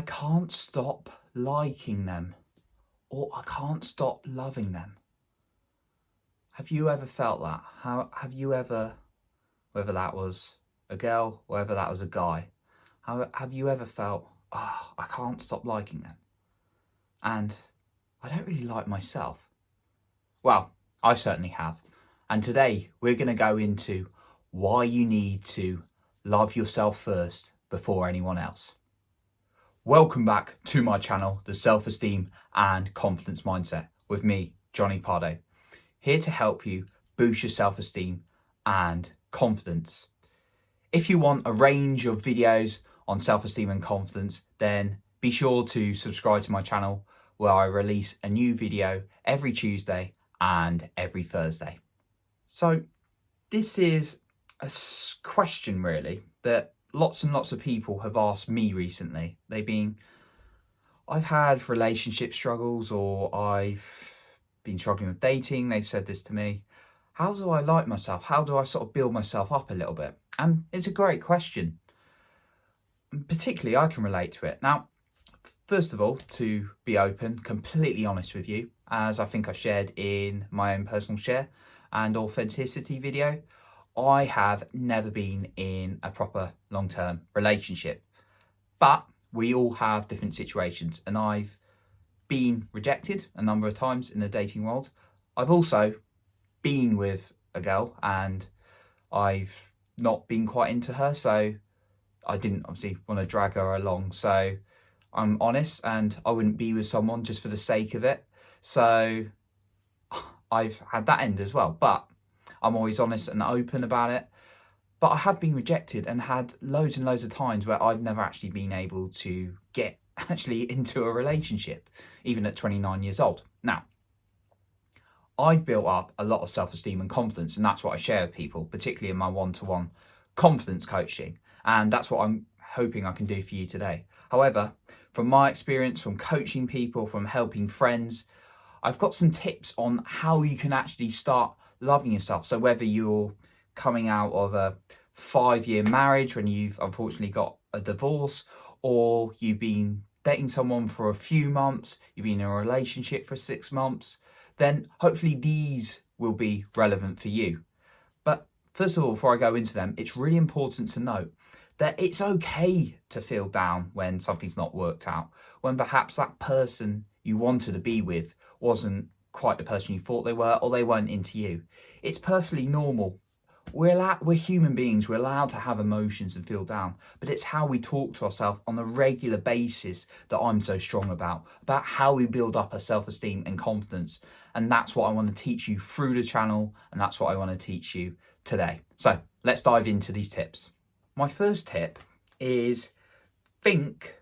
I can't stop liking them, or I can't stop loving them. Have you ever felt that? Have you ever, whether that was a girl, whether that was a guy, have you ever felt, I can't stop liking them, and I don't really like myself? Well, I certainly have. And today we're going to go into why you need to love yourself first before anyone else. Welcome back to my channel, The Self-Esteem and Confidence Mindset, with me, Jonny Pardoe, here to help you boost your self-esteem and confidence. If you want a range of videos on self-esteem and confidence, then be sure to subscribe to my channel, where I release a new video every Tuesday and every Thursday. So this is a question really that lots and lots of people have asked me recently. I've had relationship struggles, or I've been struggling with dating. They've said this to me. How do I like myself? How do I sort of build myself up a little bit? And it's a great question. Particularly, I can relate to it. Now, first of all, to be open, completely honest with you, as I think I shared in my own personal share and authenticity video, I have never been in a proper long-term relationship. But we all have different situations, and I've been rejected a number of times in the dating world. I've also been with a girl and I've not been quite into her, so I didn't obviously want to drag her along. So I'm honest, and I wouldn't be with someone just for the sake of it. So I've had that end as well, but I'm always honest and open about it. But I have been rejected and had loads and loads of times where I've never actually been able to get actually into a relationship, even at 29 years old. Now, I've built up a lot of self-esteem and confidence, and that's what I share with people, particularly in my one-to-one confidence coaching. And that's what I'm hoping I can do for you today. However, from my experience, from coaching people, from helping friends, I've got some tips on how you can actually start loving yourself. So whether you're coming out of a 5-year marriage when you've unfortunately got a divorce, or you've been dating someone for a few months, you've been in a relationship for 6 months, then hopefully these will be relevant for you. But first of all, before I go into them, it's really important to note that it's okay to feel down when something's not worked out, when perhaps that person you wanted to be with wasn't quite the person you thought they were, or they weren't into you. It's perfectly normal. We're human beings. We're allowed to have emotions and feel down, but it's how we talk to ourselves on a regular basis that I'm so strong about how we build up our self-esteem and confidence. And that's what I want to teach you through the channel, and that's what I want to teach you today. So let's dive into these tips. My first tip is think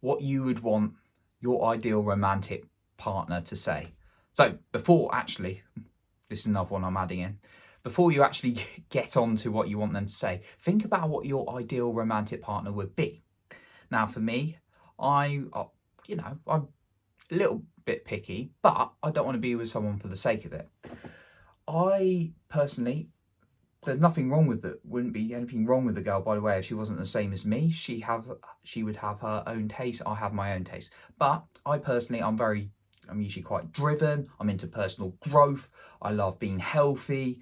what you would want your ideal romantic partner to say. So before actually, this is another one I'm adding in, before you actually get on to what you want them to say, think about what your ideal romantic partner would be. Now for me, I'm a little bit picky, but I don't want to be with someone for the sake of it. I personally, there's nothing wrong with it. Wouldn't be anything wrong with the girl, by the way, if she wasn't the same as me. She would have her own taste. I have my own taste. But I personally, I'm usually quite driven. I'm into personal growth. I love being healthy.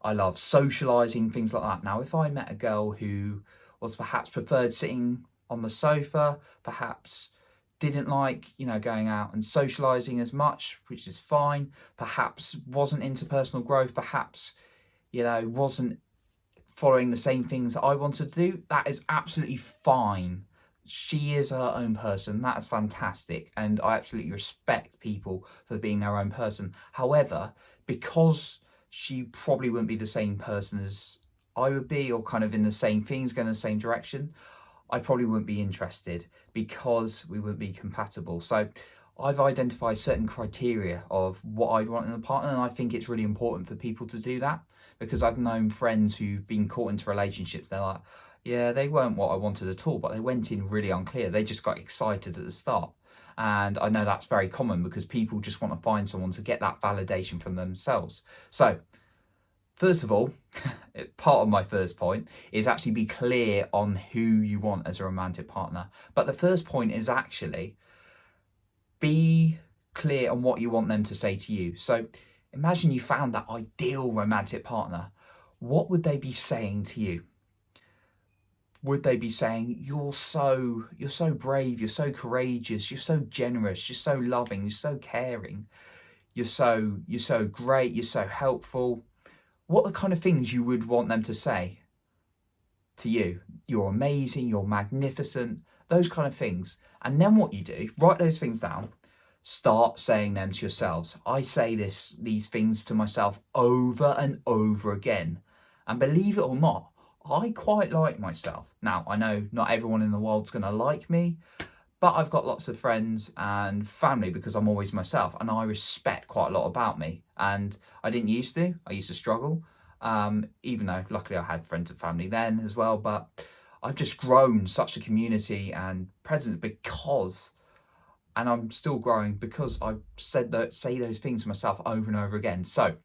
I love socializing, things like that. Now, if I met a girl who was perhaps preferred sitting on the sofa, perhaps didn't like, going out and socializing as much, which is fine, perhaps wasn't into personal growth, perhaps, wasn't following the same things that I wanted to do, that is absolutely fine. She is her own person. That is fantastic. And I absolutely respect people for being their own person. However, because she probably wouldn't be the same person as I would be, or kind of in the same things, going in the same direction, I probably wouldn't be interested because we wouldn't be compatible. So I've identified certain criteria of what I'd want in a partner, and I think it's really important for people to do that, because I've known friends who've been caught into relationships. They're like, yeah, they weren't what I wanted at all, but they went in really unclear. They just got excited at the start. And I know that's very common because people just want to find someone to get that validation from themselves. So First of all, part of my first point is actually be clear on who you want as a romantic partner. But the first point is actually be clear on what you want them to say to you. So imagine you found that ideal romantic partner. What would they be saying to you? Would they be saying, you're so brave, you're so courageous, you're so generous, you're so loving, you're so caring, you're so great, you're so helpful? What are the kind of things you would want them to say to you? You're amazing, you're magnificent, those kind of things. And then what you do, write those things down, start saying them to yourselves. I say these things to myself over and over again. And believe it or not, I quite like myself. Now, I know not everyone in the world's going to like me, but I've got lots of friends and family because I'm always myself, and I respect quite a lot about me. And I didn't used to. I used to struggle, even though luckily I had friends and family then as well. But I've just grown such a community and presence because, and I'm still growing because I've say those things to myself over and over again. So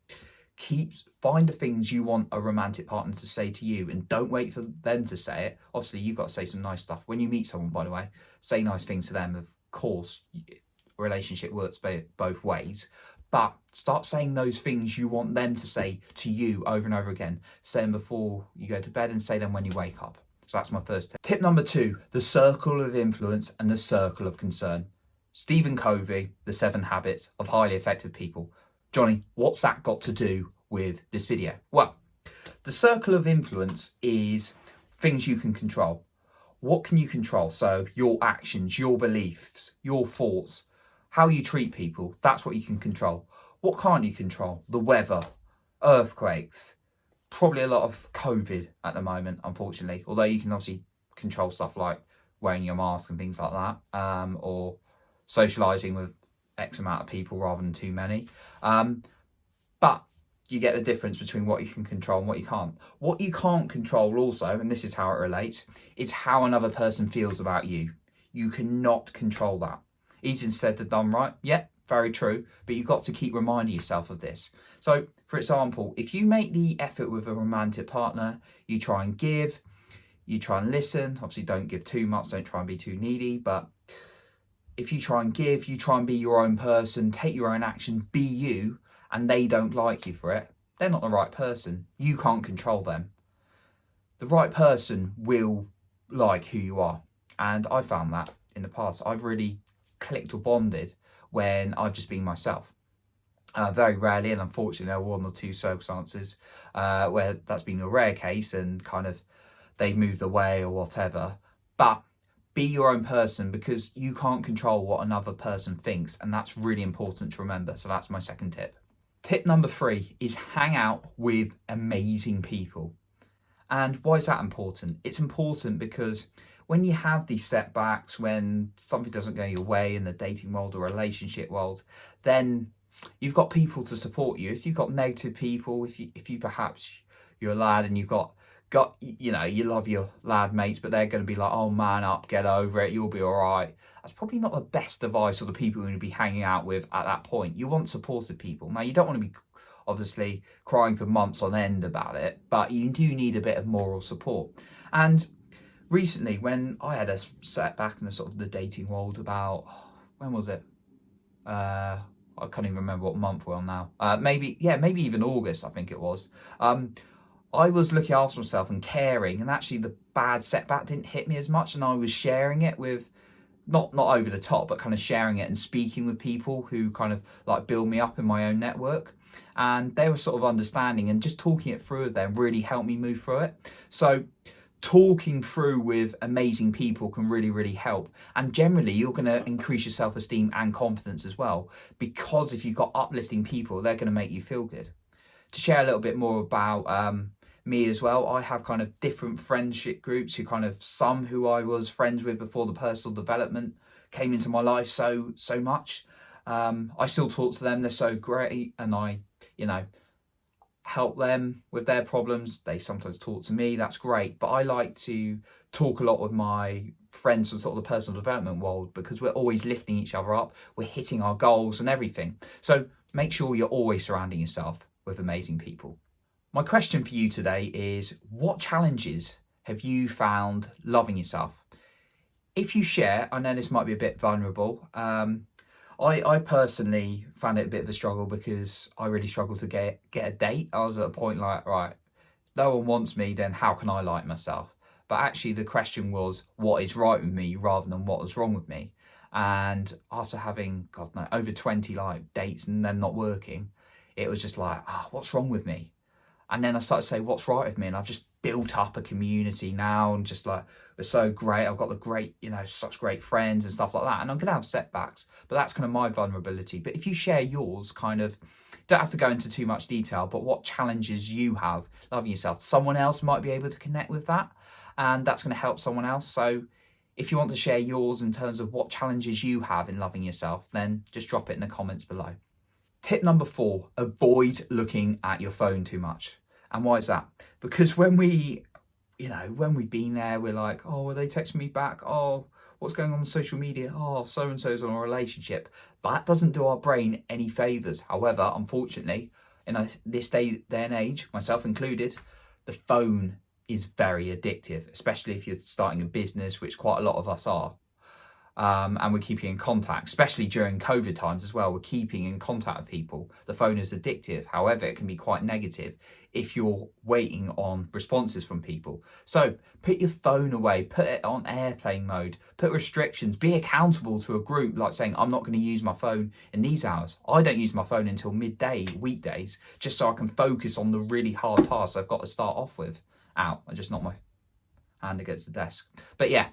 find the things you want a romantic partner to say to you, and don't wait for them to say it. Obviously, you've got to say some nice stuff. When you meet someone, by the way, say nice things to them. Of course, a relationship works both ways. But start saying those things you want them to say to you over and over again. Say them before you go to bed and say them when you wake up. So that's my first tip. Tip number 2, the circle of influence and the circle of concern. Stephen Covey, The 7 Habits of Highly Effective People. Jonny, what's that got to do with this video? Well, the circle of influence is things you can control. What can you control? So your actions, your beliefs, your thoughts, how you treat people, that's what you can control. What can't you control? The weather, earthquakes, probably a lot of COVID at the moment, unfortunately, although you can obviously control stuff like wearing your mask and things like that, or socialising with X amount of people rather than too many. But you get the difference between what you can control and what you can't. What you can't control also, and this is how it relates, is how another person feels about you. You cannot control that. Easier said than done, right? Yeah, very true. But you've got to keep reminding yourself of this. So, for example, if you make the effort with a romantic partner, you try and give, you try and listen. Obviously, don't give too much. Don't try and be too needy. But if you try and give, you try and be your own person, take your own action, be you, and they don't like you for it, they're not the right person. You can't control them. The right person will like who you are. And I found that in the past. I've really clicked or bonded when I've just been myself. Very rarely, and unfortunately there are 1 or 2 circumstances where that's been a rare case and kind of they've moved away or whatever. But be your own person, because you can't control what another person thinks, and that's really important to remember. So that's my second tip. Tip number 3 is hang out with amazing people. And why is that important? It's important because when you have these setbacks, when something doesn't go your way in the dating world or relationship world, then you've got people to support you. If you've got negative people, if you perhaps you're a lad and you've got you know, you love your lad mates, but they're going to be like, oh, man up, get over it, you'll be all right. That's probably not the best advice for the people you're going to be hanging out with at that point. You want supportive people. Now, you don't want to be obviously crying for months on end about it, but you do need a bit of moral support. And recently, when I had a setback in the sort of the dating world about, when was it? I can't even remember what month we're on now. Maybe even August, I think it was. I was looking after myself and caring, and actually the bad setback didn't hit me as much, and I was sharing it with, not over the top, but kind of sharing it and speaking with people who kind of like build me up in my own network. And they were sort of understanding, and just talking it through with them really helped me move through it. So talking through with amazing people can really, really help. And generally, you're going to increase your self-esteem and confidence as well, because if you've got uplifting people, they're going to make you feel good. To share a little bit more about me as well, I have kind of different friendship groups some who I was friends with before the personal development came into my life so much. I still talk to them. They're so great, and I, help them with their problems. They sometimes talk to me. That's great. But I like to talk a lot with my friends in sort of the personal development world, because we're always lifting each other up. We're hitting our goals and everything. So make sure you're always surrounding yourself with amazing people. My question for you today is, what challenges have you found loving yourself? If you share, I know this might be a bit vulnerable. I personally found it a bit of a struggle because I really struggled to get a date. I was at a point like, right, no one wants me, then how can I like myself? But actually the question was, what is right with me rather than what was wrong with me? And after having, God no, over 20 like dates and them not working, it was just like, what's wrong with me? And then I started to say, what's right with me? And I've just built up a community now, and just like, it's so great. I've got the great, such great friends and stuff like that. And I'm going to have setbacks, but that's kind of my vulnerability. But if you share yours, kind of, don't have to go into too much detail, but what challenges you have loving yourself, someone else might be able to connect with that. And that's going to help someone else. So if you want to share yours in terms of what challenges you have in loving yourself, then just drop it in the comments below. Tip number 4, avoid looking at your phone too much. And why is that? Because when we've been there, we're like, oh, are they texting me back? Oh, what's going on social media? Oh, so-and-so's on a relationship. That doesn't do our brain any favours. However, unfortunately, in this day and age, myself included, the phone is very addictive, especially if you're starting a business, which quite a lot of us are. And we're keeping in contact, especially during COVID times as well. We're keeping in contact with people. The phone is addictive. However, it can be quite negative if you're waiting on responses from people. So put your phone away, put it on airplane mode, put restrictions, be accountable to a group, like saying, I'm not going to use my phone in these hours. I don't use my phone until midday, weekdays, just so I can focus on the really hard tasks I've got to start off with. I just knocked my hand against the desk. But yeah,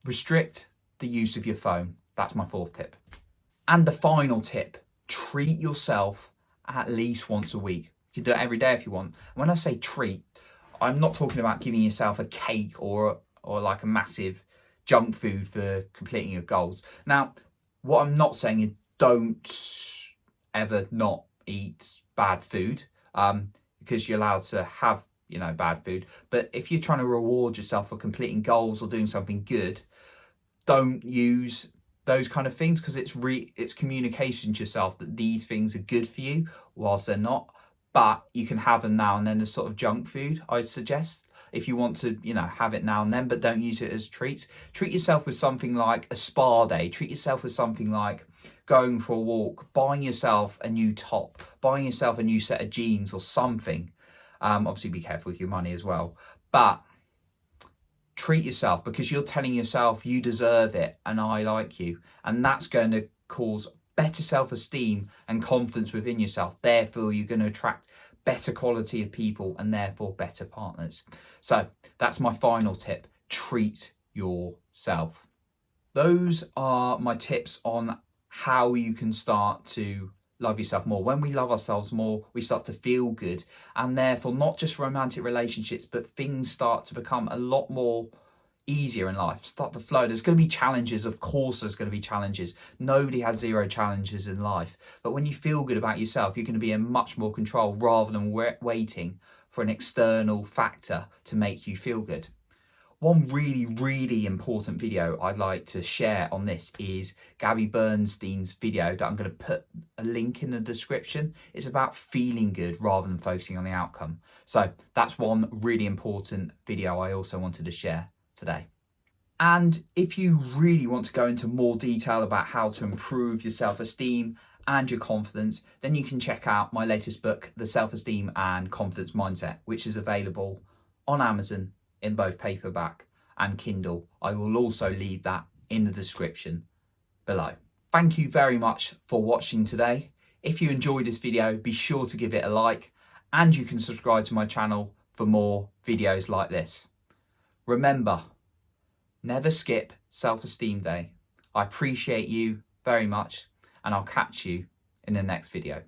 restrict the use of your phone. That's my 4th tip. And the final tip, treat yourself at least once a week. You can do it every day if you want. When I say treat, I'm not talking about giving yourself a cake or like a massive junk food for completing your goals. Now, what I'm not saying is don't ever not eat bad food, because you're allowed to have, bad food. But if you're trying to reward yourself for completing goals or doing something good, don't use those kind of things, because it's communication to yourself that these things are good for you whilst they're not. But you can have them now and then as sort of junk food, I'd suggest, if you want to, have it now and then, but don't use it as treats. Treat yourself with something like a spa day. Treat yourself with something like going for a walk, buying yourself a new top, buying yourself a new set of jeans or something. Obviously be careful with your money as well. But treat yourself, because you're telling yourself you deserve it and I like you. And that's going to cause better self-esteem and confidence within yourself. Therefore, you're going to attract better quality of people and therefore better partners. So that's my final tip. Treat yourself. Those are my tips on how you can start to love yourself more. When we love ourselves more, we start to feel good, and therefore not just romantic relationships, but things start to become a lot more easier in life, start to flow. There's going to be challenges, of course there's going to be challenges. Nobody has 0 challenges in life, but when you feel good about yourself, you're going to be in much more control rather than waiting for an external factor to make you feel good. One really, really important video I'd like to share on this is Gabby Bernstein's video that I'm going to put a link in the description. It's about feeling good rather than focusing on the outcome. So that's one really important video I also wanted to share today. And if you really want to go into more detail about how to improve your self-esteem and your confidence, then you can check out my latest book, The Self-Esteem and Confidence Mindset, which is available on Amazon in both paperback and Kindle. I will also leave that in the description below. Thank you very much for watching today. If you enjoyed this video, be sure to give it a like, and you can subscribe to my channel for more videos like this. Remember, never skip Self-Esteem Day. I appreciate you very much, and I'll catch you in the next video.